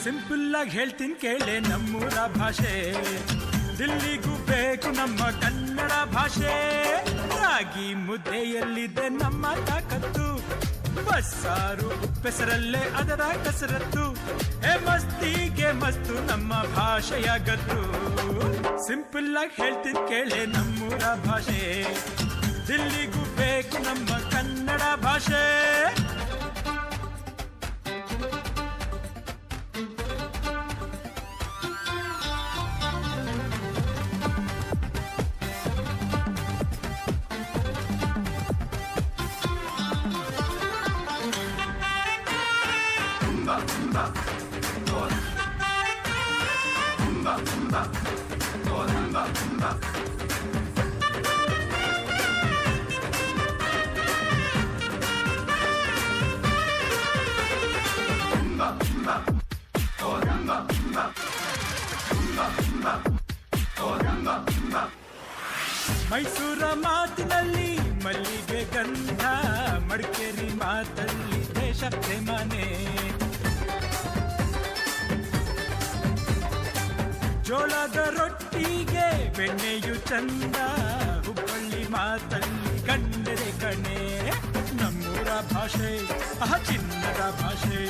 Simple ಆಗಿ ಹೇಳ್ತೀನಿ ಕೇಳೆ ನಮ್ಮೂರ ಭಾಷೆ, ದಿಲ್ಲಿಗೂ ಬೇಕು ನಮ್ಮ ಕನ್ನಡ ಭಾಷೆ. ರಾಗಿ ಮುದ್ದೆಯಲ್ಲಿದೆ ನಮ್ಮ ತಾಕತ್ತು, ಬಸ್ಸಾರು ಉಪ್ಪೆಸರಲ್ಲೇ ಅದರ ಕಸರತ್ತು. ಮಸ್ತಿಗೆ ಮಸ್ತು ನಮ್ಮ ಭಾಷೆಯ ಗತ್ತು. ಸಿಂಪಲ್ ಆಗಿ ಹೇಳ್ತೀನಿ ಕೇಳೆ ನಮ್ಮೂರ ಭಾಷೆ, ದಿಲ್ಲಿಗೂ ಬೇಕು ನಮ್ಮ ಕನ್ನಡ ಭಾಷೆ. ಮೈಸೂರ ಮಾತಿನಲ್ಲಿ ಮಲ್ಲಿಗೆ ಗಂಧ, ಮಡಿಕೇರಿ ಮಾತಲ್ಲಿ ದೇಶ ಪ್ರೇಮನೆ. ಜೋಳದ ರೊಟ್ಟಿಗೆ ಬೆಣ್ಣೆಯು ಚಂದ, ಹುಬ್ಬಳ್ಳಿ ಮಾತಲ್ಲಿ ಗಂಡರೆ ಕಣೆ. ನಮ್ಮೂರ ಭಾಷೆ ಚಿನ್ನದ ಭಾಷೆ,